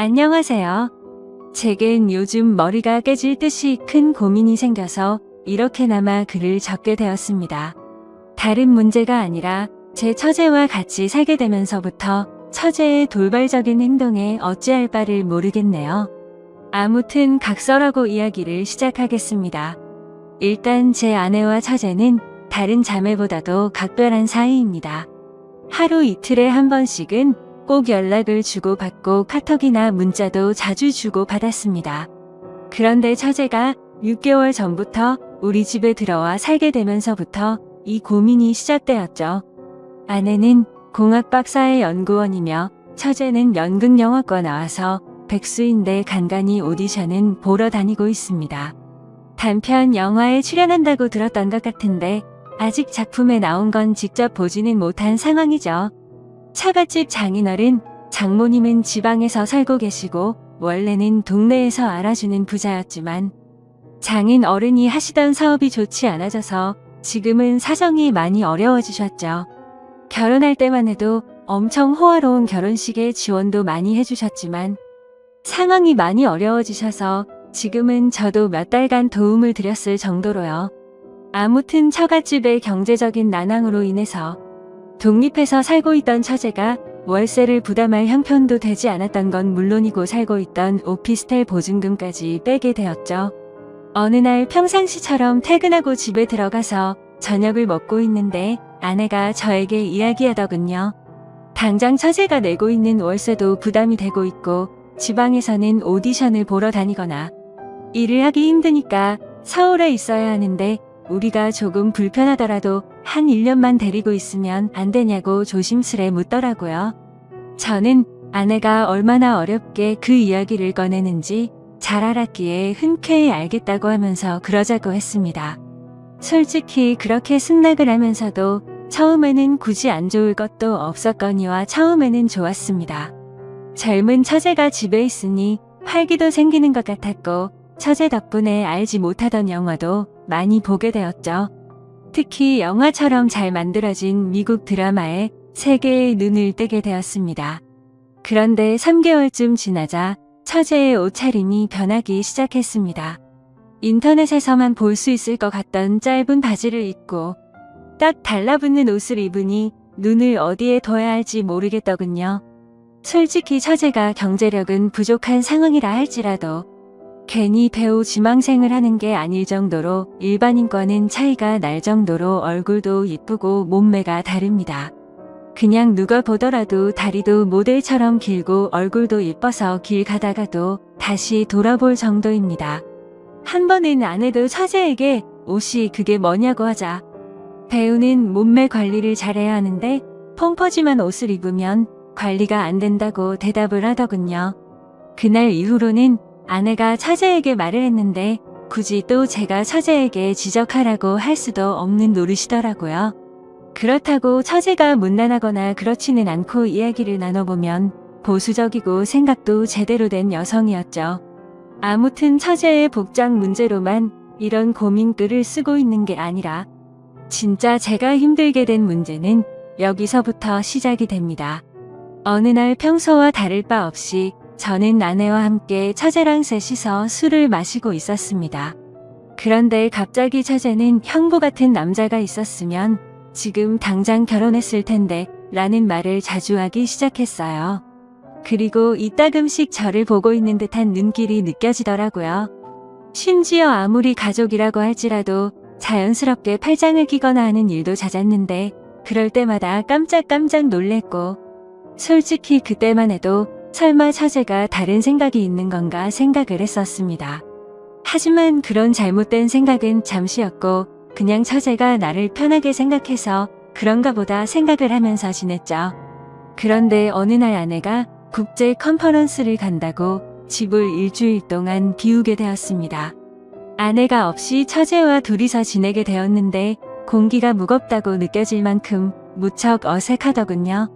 안녕하세요. 제겐 요즘 머리가 깨질 듯이 큰 고민이 생겨서 이렇게나마 글을 적게 되었습니다. 다른 문제가 아니라 제 처제와 같이 살게 되면서부터 처제의 돌발적인 행동에 어찌할 바를 모르겠네요. 아무튼 각설하고 이야기를 시작하겠습니다. 일단 제 아내와 처제는 다른 자매보다도 각별한 사이입니다. 하루 이틀에 한 번씩은 꼭 연락을 주고받고 카톡이나 문자도 자주 주고받았습니다. 그런데 처제가 6개월 전부터 우리 집에 들어와 살게 되면서부터 이 고민이 시작되었죠. 아내는 공학 박사의 연구원이며 처제는 연극영화과 나와서 백수인데 간간히 오디션은 보러 다니고 있습니다. 단편 영화에 출연한다고 들었던 것 같은데 아직 작품에 나온 건 직접 보지는 못한 상황이죠. 처갓집 장인어른, 장모님은 지방에서 살고 계시고 원래는 동네에서 알아주는 부자였지만 장인 어른이 하시던 사업이 좋지 않아져서 지금은 사정이 많이 어려워지셨죠. 결혼할 때만 해도 엄청 호화로운 결혼식에 지원도 많이 해주셨지만 상황이 많이 어려워지셔서 지금은 저도 몇 달간 도움을 드렸을 정도로요. 아무튼 처갓집의 경제적인 난항으로 인해서 독립해서 살고 있던 처제가 월세를 부담할 형편도 되지 않았던 건 물론이고 살고 있던 오피스텔 보증금까지 빼게 되었죠. 어느 날 평상시처럼 퇴근하고 집에 들어가서 저녁을 먹고 있는데 아내가 저에게 이야기하더군요. 당장 처제가 내고 있는 월세도 부담이 되고 있고 지방에서는 오디션을 보러 다니거나 일을 하기 힘드니까 서울에 있어야 하는데 우리가 조금 불편하더라도 한 1년만 데리고 있으면 안 되냐고 조심스레 묻더라고요. 저는 아내가 얼마나 어렵게 그 이야기를 꺼내는지 잘 알았기에 흔쾌히 알겠다고 하면서 그러자고 했습니다. 솔직히 그렇게 승낙을 하면서도 처음에는 굳이 안 좋을 것도 없었거니와 처음에는 좋았습니다. 젊은 처제가 집에 있으니 활기도 생기는 것 같았고 처제 덕분에 알지 못하던 영화도 많이 보게 되었죠. 특히 영화처럼 잘 만들어진 미국 드라마에 세계의 눈을 뜨게 되었습니다. 그런데 3개월쯤 지나자 처제의 옷차림이 변하기 시작했습니다. 인터넷에서만 볼 수 있을 것 같던 짧은 바지를 입고 딱 달라붙는 옷을 입으니 눈을 어디에 둬야 할지 모르겠더군요. 솔직히 처제가 경제력은 부족한 상황이라 할지라도 괜히 배우 지망생을 하는 게 아닐 정도로 일반인과는 차이가 날 정도로 얼굴도 이쁘고 몸매가 다릅니다. 그냥 누가 보더라도 다리도 모델처럼 길고 얼굴도 예뻐서 길 가다가도 다시 돌아볼 정도입니다. 한 번은 아내도 처제에게 옷이 그게 뭐냐고 하자 배우는 몸매 관리를 잘해야 하는데 펑퍼짐한 옷을 입으면 관리가 안 된다고 대답을 하더군요. 그날 이후로는 아내가 처제에게 말을 했는데 굳이 또 제가 처제에게 지적하라고 할 수도 없는 노릇이더라고요. 그렇다고 처제가 문란하거나 그렇지는 않고 이야기를 나눠보면 보수적이고 생각도 제대로 된 여성이었죠. 아무튼 처제의 복장 문제로만 이런 고민글을 쓰고 있는 게 아니라 진짜 제가 힘들게 된 문제는 여기서부터 시작이 됩니다. 어느 날 평소와 다를 바 없이 저는 아내와 함께 처제랑 셋이서 술을 마시고 있었습니다. 그런데 갑자기 처제는 형부 같은 남자가 있었으면 지금 당장 결혼했을 텐데 라는 말을 자주 하기 시작했어요. 그리고 이따금씩 저를 보고 있는 듯한 눈길이 느껴지더라고요. 심지어 아무리 가족이라고 할지라도 자연스럽게 팔짱을 끼거나 하는 일도 잦았는데 그럴 때마다 깜짝깜짝 놀랬고 솔직히 그때만 해도 설마 처제가 다른 생각이 있는 건가 생각을 했었습니다. 하지만 그런 잘못된 생각은 잠시였고 그냥 처제가 나를 편하게 생각해서 그런가 보다 생각을 하면서 지냈죠. 그런데 어느 날 아내가 국제 컨퍼런스를 간다고 집을 일주일 동안 비우게 되었습니다. 아내가 없이 처제와 둘이서 지내게 되었는데 공기가 무겁다고 느껴질 만큼 무척 어색하더군요.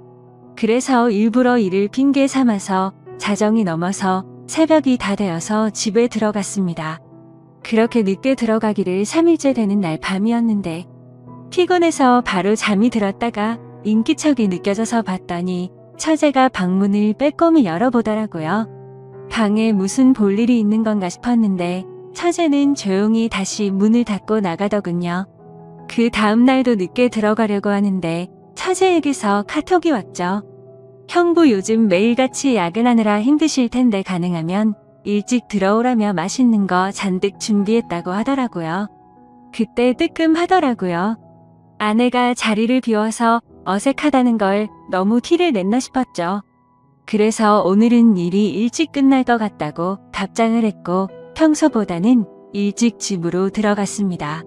그래서 일부러 이를 핑계 삼아서 자정이 넘어서 새벽이 다 되어서 집에 들어갔습니다. 그렇게 늦게 들어가기를 3일째 되는 날 밤이었는데 피곤해서 바로 잠이 들었다가 인기척이 느껴져서 봤더니 처제가 방문을 빼꼼히 열어보더라고요. 방에 무슨 볼일이 있는 건가 싶었는데 처제는 조용히 다시 문을 닫고 나가더군요. 그 다음 날도 늦게 들어가려고 하는데 처제에게서 카톡이 왔죠. 형부 요즘 매일같이 야근하느라 힘드실 텐데 가능하면 일찍 들어오라며 맛있는 거 잔뜩 준비했다고 하더라고요. 그때 뜨끔하더라고요. 아내가 자리를 비워서 어색하다는 걸 너무 티를 냈나 싶었죠. 그래서 오늘은 일이 일찍 끝날 것 같다고 답장을 했고 평소보다는 일찍 집으로 들어갔습니다.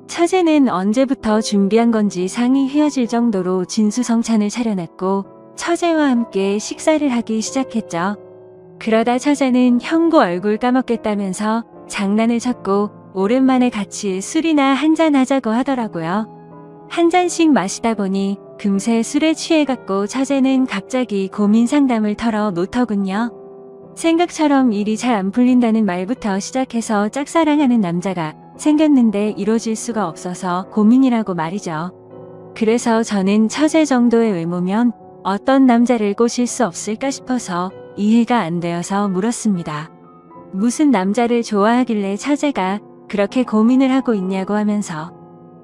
처제는 언제부터 준비한 건지 상이 휘어질 정도로 진수성찬을 차려놨고 처제와 함께 식사를 하기 시작했죠. 그러다 처제는 형부 얼굴 까먹겠다면서 장난을 쳤고 오랜만에 같이 술이나 한잔 하자고 하더라고요. 한 잔씩 마시다 보니 금세 술에 취해갖고 처제는 갑자기 고민 상담을 털어 놓더군요. 생각처럼 일이 잘 안 풀린다는 말부터 시작해서 짝사랑하는 남자가 생겼는데 이루어질 수가 없어서 고민이라고 말이죠. 그래서 저는 처제 정도의 외모면 어떤 남자를 꼬실 수 없을까 싶어서 이해가 안 되어서 물었습니다. 무슨 남자를 좋아하길래 처제가 그렇게 고민을 하고 있냐고 하면서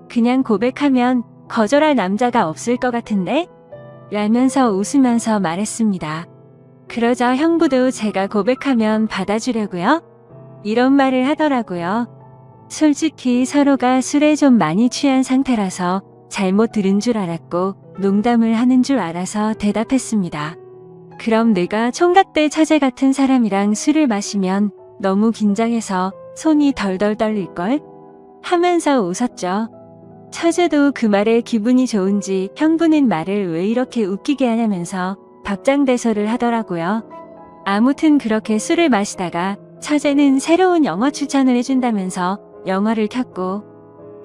그냥 고백하면 거절할 남자가 없을 것 같은데? 라면서 웃으면서 말했습니다. 그러자 형부도 제가 고백하면 받아주려고요? 이런 말을 하더라고요. 솔직히 서로가 술에 좀 많이 취한 상태라서 잘못 들은 줄 알았고 농담을 하는 줄 알아서 대답했습니다. 그럼 내가 총각대 처제 같은 사람이랑 술을 마시면 너무 긴장해서 손이 덜덜 떨릴걸? 하면서 웃었죠. 처제도 그 말에 기분이 좋은지 형부는 말을 왜 이렇게 웃기게 하냐면서 박장대소를 하더라고요. 아무튼 그렇게 술을 마시다가 처제는 새로운 영화 추천을 해준다면서 영화를 켰고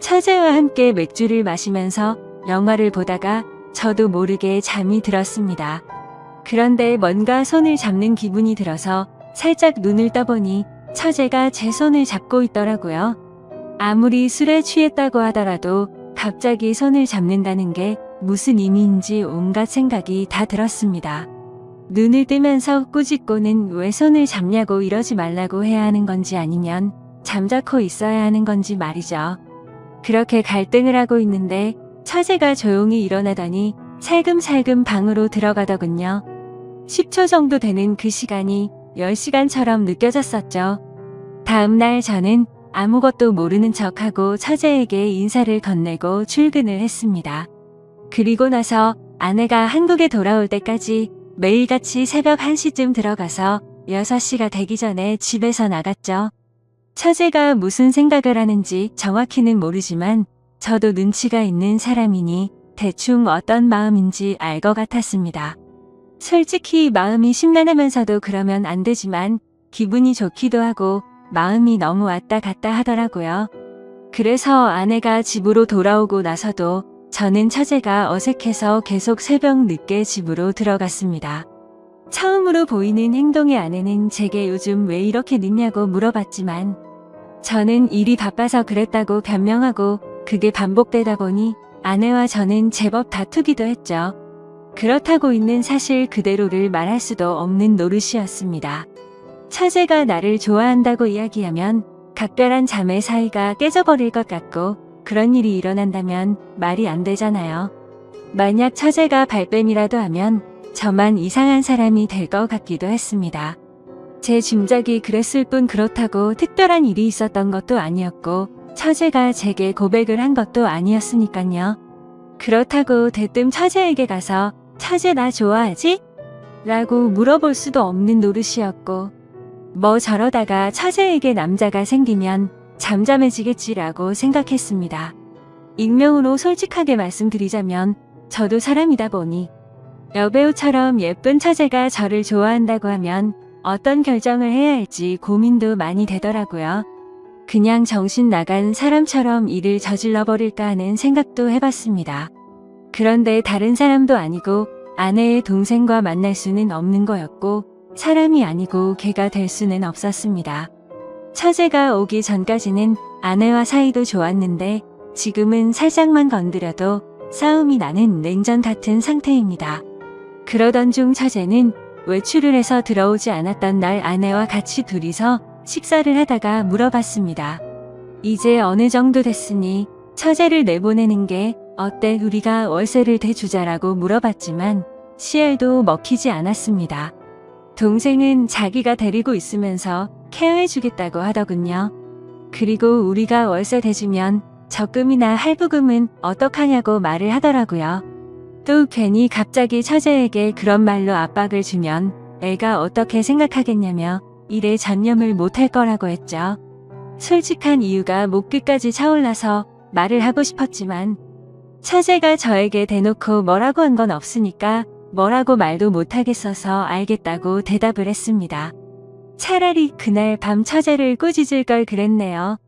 처제와 함께 맥주를 마시면서 영화를 보다가 저도 모르게 잠이 들었습니다. 그런데 뭔가 손을 잡는 기분이 들어서 살짝 눈을 떠보니 처제가 제 손을 잡고 있더라고요. 아무리 술에 취했다고 하더라도 갑자기 손을 잡는다는 게 무슨 의미인지 온갖 생각이 다 들었습니다. 눈을 뜨면서 꾸짖고는 왜 손을 잡냐고 이러지 말라고 해야 하는 건지 아니면 잠자코 있어야 하는 건지 말이죠. 그렇게 갈등을 하고 있는데 처제가 조용히 일어나더니 살금살금 방으로 들어가더군요. 10초 정도 되는 그 시간이 10시간처럼 느껴졌었죠. 다음날 저는 아무것도 모르는 척하고 처제에게 인사를 건네고 출근을 했습니다. 그리고 나서 아내가 한국에 돌아올 때까지 매일같이 새벽 1시쯤 들어가서 6시가 되기 전에 집에서 나갔죠. 처제가 무슨 생각을 하는지 정확히는 모르지만 저도 눈치가 있는 사람이니 대충 어떤 마음인지 알 것 같았습니다. 솔직히 마음이 심란하면서도 그러면 안 되지만 기분이 좋기도 하고 마음이 너무 왔다 갔다 하더라고요. 그래서 아내가 집으로 돌아오고 나서도 저는 처제가 어색해서 계속 새벽 늦게 집으로 들어갔습니다. 처음으로 보이는 행동의 아내는 제게 요즘 왜 이렇게 늦냐고 물어봤지만 저는 일이 바빠서 그랬다고 변명하고 그게 반복되다 보니 아내와 저는 제법 다투기도 했죠. 그렇다고 있는 사실 그대로를 말할 수도 없는 노릇이었습니다. 처제가 나를 좋아한다고 이야기하면 각별한 자매 사이가 깨져버릴 것 같고 그런 일이 일어난다면 말이 안 되잖아요. 만약 처제가 발뺌이라도 하면 저만 이상한 사람이 될 것 같기도 했습니다. 제 짐작이 그랬을 뿐 그렇다고 특별한 일이 있었던 것도 아니었고 처제가 제게 고백을 한 것도 아니었으니까요. 그렇다고 대뜸 처제에게 가서 처제 나 좋아하지? 라고 물어볼 수도 없는 노릇이었고 뭐 저러다가 처제에게 남자가 생기면 잠잠해지겠지라고 생각했습니다. 익명으로 솔직하게 말씀드리자면 저도 사람이다 보니 여배우처럼 예쁜 처제가 저를 좋아한다고 하면 어떤 결정을 해야 할지 고민도 많이 되더라고요. 그냥 정신 나간 사람처럼 일을 저질러 버릴까 하는 생각도 해봤습니다. 그런데 다른 사람도 아니고 아내의 동생과 만날 수는 없는 거였고 사람이 아니고 개가 될 수는 없었습니다. 처제가 오기 전까지는 아내와 사이도 좋았는데 지금은 살짝만 건드려도 싸움이 나는 냉전 같은 상태입니다. 그러던 중 처제는 외출을 해서 들어오지 않았던 날 아내와 같이 둘이서 식사를 하다가 물어봤습니다. 이제 어느 정도 됐으니 처제를 내보내는 게 어때, 우리가 월세를 대주자라고 물어봤지만 씨알도 먹히지 않았습니다. 동생은 자기가 데리고 있으면서 케어해주겠다고 하더군요. 그리고 우리가 월세 대주면 적금이나 할부금은 어떡하냐고 말을 하더라고요. 또 괜히 갑자기 처제에게 그런 말로 압박을 주면 애가 어떻게 생각하겠냐며 일에 전념을 못할 거라고 했죠. 솔직한 이유가 목 끝까지 차올라서 말을 하고 싶었지만 처제가 저에게 대놓고 뭐라고 한 건 없으니까 뭐라고 말도 못하겠어서 알겠다고 대답을 했습니다. 차라리 그날 밤 처제를 꾸짖을 걸 그랬네요.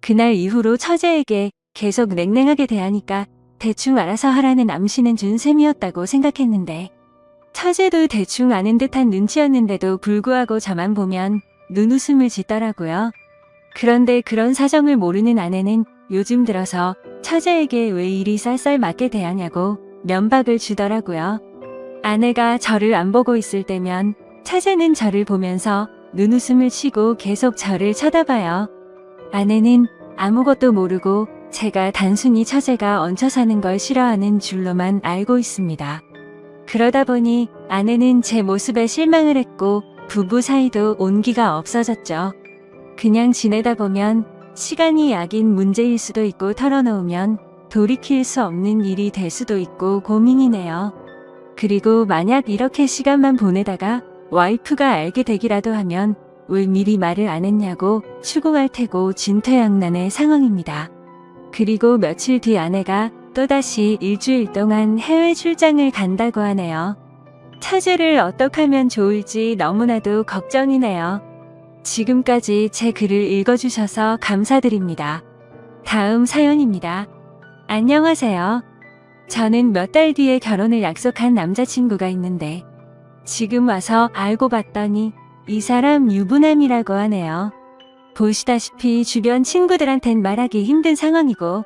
그날 이후로 처제에게 계속 냉랭하게 대하니까 대충 알아서 하라는 암시는 준 셈이었다고 생각했는데 처제도 대충 아는 듯한 눈치였는데도 불구하고 저만 보면 눈웃음을 짓더라고요. 그런데 그런 사정을 모르는 아내는 요즘 들어서 처제에게 왜 이리 쌀쌀맞게 대하냐고 면박을 주더라고요. 아내가 저를 안 보고 있을 때면 처제는 저를 보면서 눈웃음을 치고 계속 저를 쳐다봐요. 아내는 아무것도 모르고 제가 단순히 처제가 얹혀 사는 걸 싫어하는 줄로만 알고 있습니다. 그러다 보니 아내는 제 모습에 실망을 했고 부부 사이도 온기가 없어졌죠. 그냥 지내다 보면 시간이 약인 문제일 수도 있고 털어놓으면 돌이킬 수 없는 일이 될 수도 있고 고민이네요. 그리고 만약 이렇게 시간만 보내다가 와이프가 알게 되기라도 하면 왜 미리 말을 안 했냐고 추궁할 테고 진퇴양난의 상황입니다. 그리고 며칠 뒤 아내가 또다시 일주일 동안 해외 출장을 간다고 하네요. 처제를 어떻게 하면 좋을지 너무나도 걱정이네요. 지금까지 제 글을 읽어주셔서 감사드립니다. 다음 사연입니다. 안녕하세요. 저는 몇 달 뒤에 결혼을 약속한 남자친구가 있는데 지금 와서 알고 봤더니 이 사람 유부남이라고 하네요. 보시다시피 주변 친구들한텐 말하기 힘든 상황이고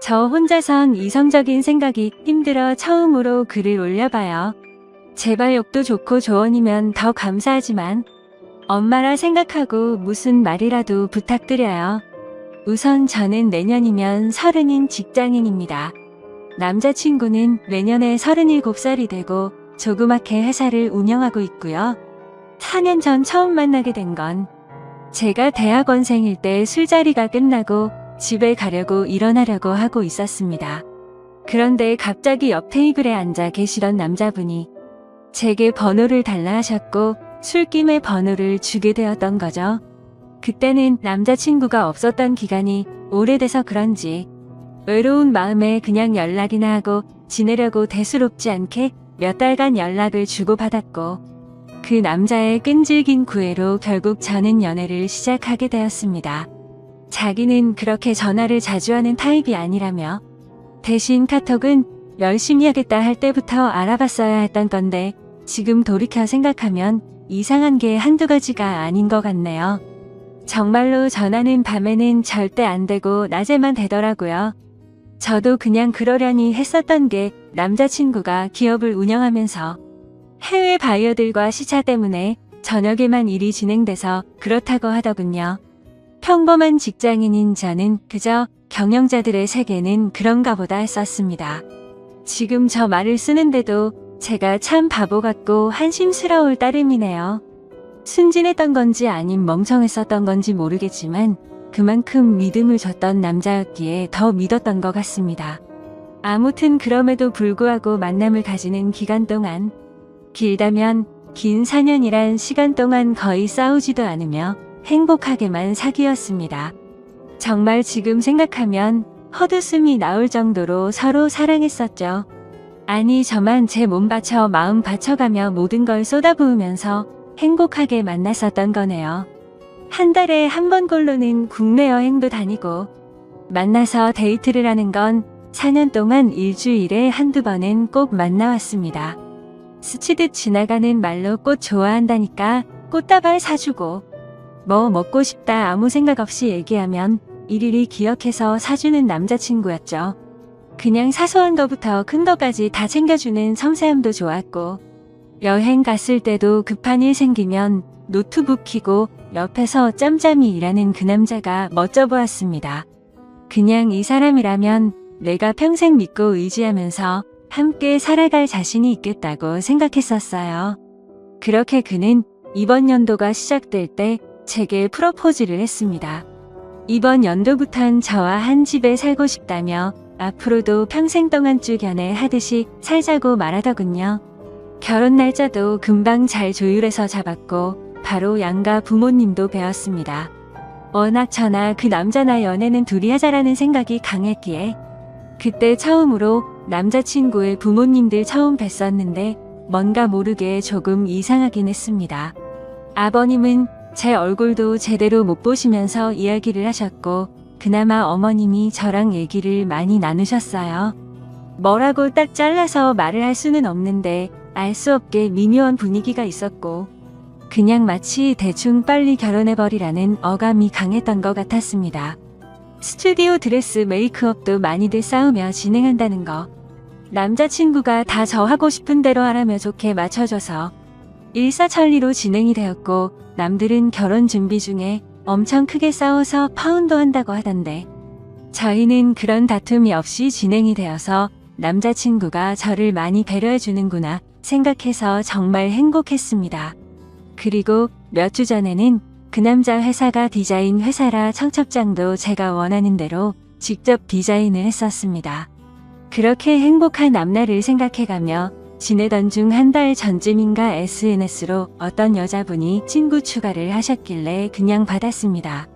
저 혼자선 이성적인 생각이 힘들어 처음으로 글을 올려봐요. 제발 욕도 좋고 조언이면 더 감사하지만 엄마라 생각하고 무슨 말이라도 부탁드려요. 우선 저는 내년이면 30인 직장인입니다. 남자친구는 내년에 37살이 되고 조그맣게 회사를 운영하고 있고요. 4년 전 처음 만나게 된 건 제가 대학원생일 때 술자리가 끝나고 집에 가려고 일어나려고 하고 있었습니다. 그런데 갑자기 옆 테이블에 앉아 계시던 남자분이 제게 번호를 달라 하셨고 술김에 번호를 주게 되었던 거죠. 그때는 남자친구가 없었던 기간이 오래돼서 그런지 외로운 마음에 그냥 연락이나 하고 지내려고 대수롭지 않게 몇 달간 연락을 주고받았고 그 남자의 끈질긴 구애로 결국 저는 연애를 시작하게 되었습니다. 자기는 그렇게 전화를 자주 하는 타입이 아니라며 대신 카톡은 열심히 하겠다 할 때부터 알아봤어야 했던 건데 지금 돌이켜 생각하면 이상한 게 한두 가지가 아닌 것 같네요. 정말로 전화는 밤에는 절대 안 되고 낮에만 되더라고요. 저도 그냥 그러려니 했었던 게 남자친구가 기업을 운영하면서 해외 바이어들과 시차 때문에 저녁에만 일이 진행돼서 그렇다고 하더군요. 평범한 직장인인 저는 그저 경영자들의 세계는 그런가 보다 했었습니다. 지금 저 말을 쓰는데도 제가 참 바보 같고 한심스러울 따름이네요. 순진했던 건지 아님 멍청했었던 건지 모르겠지만 그만큼 믿음을 줬던 남자였기에 더 믿었던 것 같습니다. 아무튼 그럼에도 불구하고 만남을 가지는 기간 동안 길다면 긴 4년이란 시간 동안 거의 싸우지도 않으며 행복하게만 사귀었습니다. 정말 지금 생각하면 헛웃음이 나올 정도로 서로 사랑했었죠. 아니 저만 제 몸 바쳐 마음 바쳐가며 모든 걸 쏟아부으면서 행복하게 만났었던 거네요. 한 달에 한 번꼴로는 국내 여행도 다니고 만나서 데이트를 하는 건 4년 동안 일주일에 한두 번은 꼭 만나왔습니다. 스치듯 지나가는 말로 꽃 좋아한다니까 꽃다발 사주고 뭐 먹고 싶다 아무 생각 없이 얘기하면 일일이 기억해서 사주는 남자친구였죠. 그냥 사소한 거부터 큰 거까지 다 챙겨주는 섬세함도 좋았고 여행 갔을 때도 급한 일 생기면 노트북 켜고 옆에서 짬짬이 일하는 그 남자가 멋져 보였습니다. 그냥 이 사람이라면 내가 평생 믿고 의지하면서 함께 살아갈 자신이 있겠다고 생각했었어요. 그렇게 그는 이번 연도가 시작될 때 제게 프로포즈를 했습니다. 이번 연도부턴 저와 한 집에 살고 싶다며 앞으로도 평생 동안 쭉 연애하듯이 살자고 말하더군요. 결혼 날짜도 금방 잘 조율해서 잡았고 바로 양가 부모님도 배웠습니다. 워낙 저나 그 남자나 연애는 둘이 하자라는 생각이 강했기에 그때 처음으로 남자친구의 부모님들 처음 뵀었는데 뭔가 모르게 조금 이상하긴 했습니다. 아버님은 제 얼굴도 제대로 못 보시면서 이야기를 하셨고 그나마 어머님이 저랑 얘기를 많이 나누셨어요. 뭐라고 딱 잘라서 말을 할 수는 없는데 알 수 없게 미묘한 분위기가 있었고 그냥 마치 대충 빨리 결혼해버리라는 어감이 강했던 것 같았습니다. 스튜디오 드레스 메이크업도 많이들 싸우며 진행한다는 거. 남자친구가 다 저 하고 싶은 대로 하라며 좋게 맞춰줘서 일사천리로 진행이 되었고 남들은 결혼 준비 중에 엄청 크게 싸워서 파혼도 한다고 하던데 저희는 그런 다툼이 없이 진행이 되어서 남자친구가 저를 많이 배려해 주는구나 생각해서 정말 행복했습니다. 그리고 몇 주 전에는 그 남자 회사가 디자인 회사라 청첩장도 제가 원하는 대로 직접 디자인을 했었습니다. 그렇게 행복한 앞날을 생각해가며 지내던 중 한 달 전쯤인가 SNS로 어떤 여자분이 친구 추가를 하셨길래 그냥 받았습니다.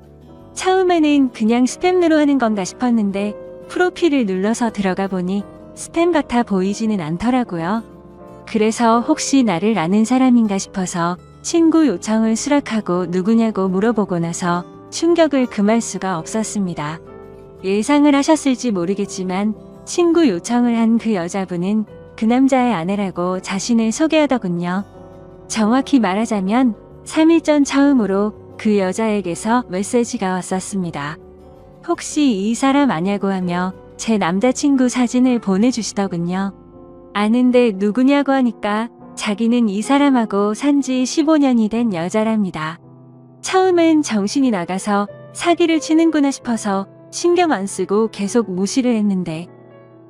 처음에는 그냥 스팸으로 하는 건가 싶었는데 프로필을 눌러서 들어가 보니 스팸 같아 보이지는 않더라고요. 그래서 혹시 나를 아는 사람인가 싶어서 친구 요청을 수락하고 누구냐고 물어보고 나서 충격을 금할 수가 없었습니다. 예상을 하셨을지 모르겠지만 친구 요청을 한 그 여자분은 그 남자의 아내라고 자신을 소개하더군요. 정확히 말하자면 3일 전 처음으로 그 여자에게서 메시지가 왔었습니다. 혹시 이 사람 아냐고 하며 제 남자친구 사진을 보내주시더군요. 아는데 누구냐고 하니까 자기는 이 사람하고 산지 15년이 된 여자랍니다. 처음엔 정신이 나가서 사기를 치는구나 싶어서 신경 안 쓰고 계속 무시를 했는데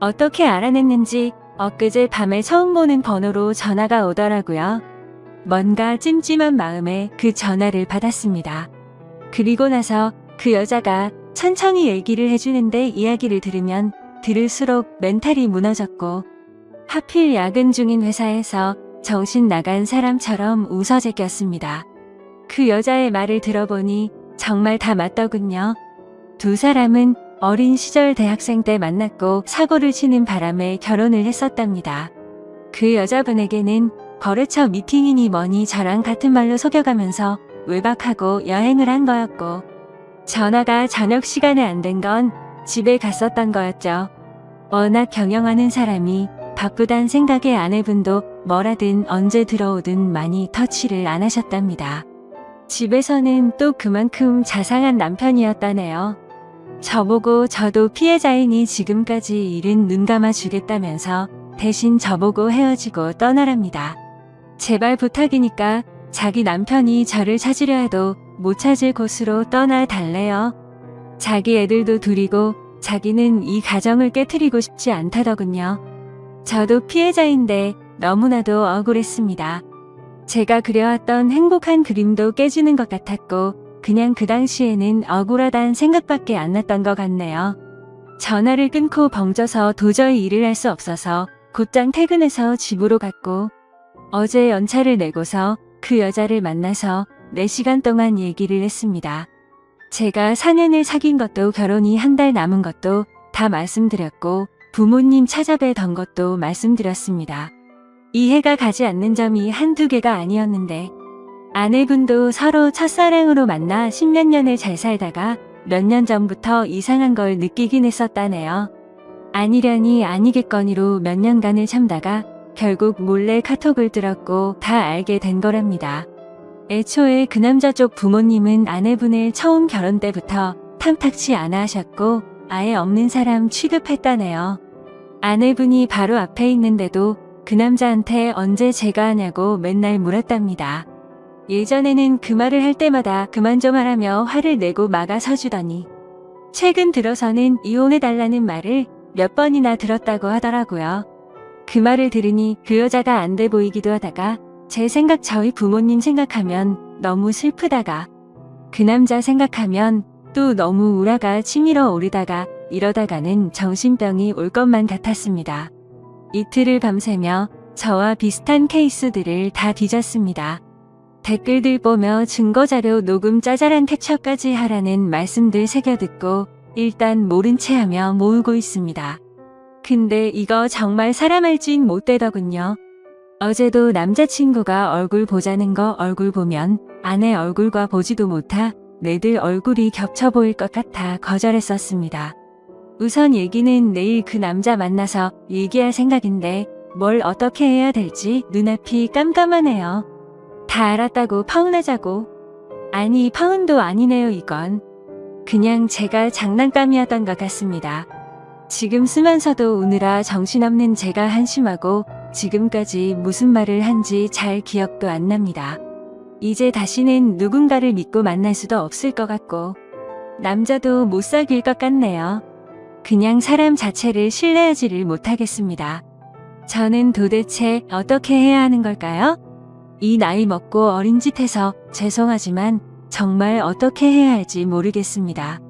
어떻게 알아냈는지 엊그제 밤에 처음 보는 번호로 전화가 오더라고요. 뭔가 찜찜한 마음에 그 전화를 받았습니다. 그리고 나서 그 여자가 천천히 얘기를 해주는데 이야기를 들으면 들을수록 멘탈이 무너졌고 하필 야근 중인 회사에서 정신 나간 사람처럼 웃어제꼈습니다. 그 여자의 말을 들어보니 정말 다 맞더군요. 두 사람은 어린 시절 대학생 때 만났고 사고를 치는 바람에 결혼을 했었답니다. 그 여자분에게는 거래처 미팅이니 뭐니 저랑 같은 말로 속여가면서 외박하고 여행을 한 거였고 전화가 저녁 시간에 안 된 건 집에 갔었던 거였죠. 워낙 경영하는 사람이 바쁘단 생각에 아내분도 뭐라든 언제 들어오든 많이 터치를 안 하셨답니다. 집에서는 또 그만큼 자상한 남편이었다네요. 저보고 저도 피해자이니 지금까지 일은 눈 감아 주겠다면서 대신 저보고 헤어지고 떠나랍니다. 제발 부탁이니까 자기 남편이 저를 찾으려 해도 못 찾을 곳으로 떠나 달래요. 자기 애들도 둘이고 자기는 이 가정을 깨트리고 싶지 않다더군요. 저도 피해자인데 너무나도 억울했습니다. 제가 그려왔던 행복한 그림도 깨지는 것 같았고 그냥 그 당시에는 억울하단 생각밖에 안 났던 것 같네요. 전화를 끊고 벙쪄서 도저히 일을 할 수 없어서 곧장 퇴근해서 집으로 갔고 어제 연차를 내고서 그 여자를 만나서 4시간 동안 얘기를 했습니다. 제가 4년을 사귄 것도 결혼이 한 달 남은 것도 다 말씀드렸고 부모님 찾아뵈던 것도 말씀드렸습니다. 이해가 가지 않는 점이 한두 개가 아니었는데 아내분도 서로 첫사랑으로 만나 10몇 년을 잘 살다가 몇 년 전부터 이상한 걸 느끼긴 했었다네요. 아니려니 아니겠거니로 몇 년간을 참다가 결국 몰래 카톡을 들었고 다 알게 된 거랍니다. 애초에 그 남자 쪽 부모님은 아내분을 처음 결혼 때부터 탐탁치 않아 하셨고 아예 없는 사람 취급했다네요. 아내분이 바로 앞에 있는데도 그 남자한테 언제 제가 하냐고 맨날 물었답니다. 예전에는 그 말을 할 때마다 그만 좀 하라며 화를 내고 막아서주더니 최근 들어서는 이혼해달라는 말을 몇 번이나 들었다고 하더라고요. 그 말을 들으니 그 여자가 안 돼 보이기도 하다가 제 생각 저희 부모님 생각하면 너무 슬프다가 그 남자 생각하면 또 너무 우라가 치밀어 오르다가 이러다가는 정신병이 올 것만 같았습니다. 이틀을 밤새며 저와 비슷한 케이스들을 다 뒤졌습니다. 댓글들 보며 증거자료 녹음 짜잘한 캡처까지 하라는 말씀들 새겨듣고 일단 모른 채 하며 모으고 있습니다. 근데 이거 정말 사람 할 짓 못 되더군요. 어제도 남자친구가 얼굴 보자는 거 얼굴 보면 아내 얼굴과 보지도 못하 내들 얼굴이 겹쳐 보일 것 같아 거절했었습니다. 우선 얘기는 내일 그 남자 만나서 얘기할 생각인데 뭘 어떻게 해야 될지 눈앞이 깜깜하네요. 다 알았다고 파혼하자고. 아니 파혼도 아니네요 이건. 그냥 제가 장난감이었던 것 같습니다. 지금 쓰면서도 우느라 정신없는 제가 한심하고 지금까지 무슨 말을 한지 잘 기억도 안 납니다. 이제 다시는 누군가를 믿고 만날 수도 없을 것 같고 남자도 못 사귈 것 같네요. 그냥 사람 자체를 신뢰하지를 못하겠습니다. 저는 도대체 어떻게 해야 하는 걸까요? 이 나이 먹고 어린 짓 해서 죄송하지만 정말 어떻게 해야 할지 모르겠습니다.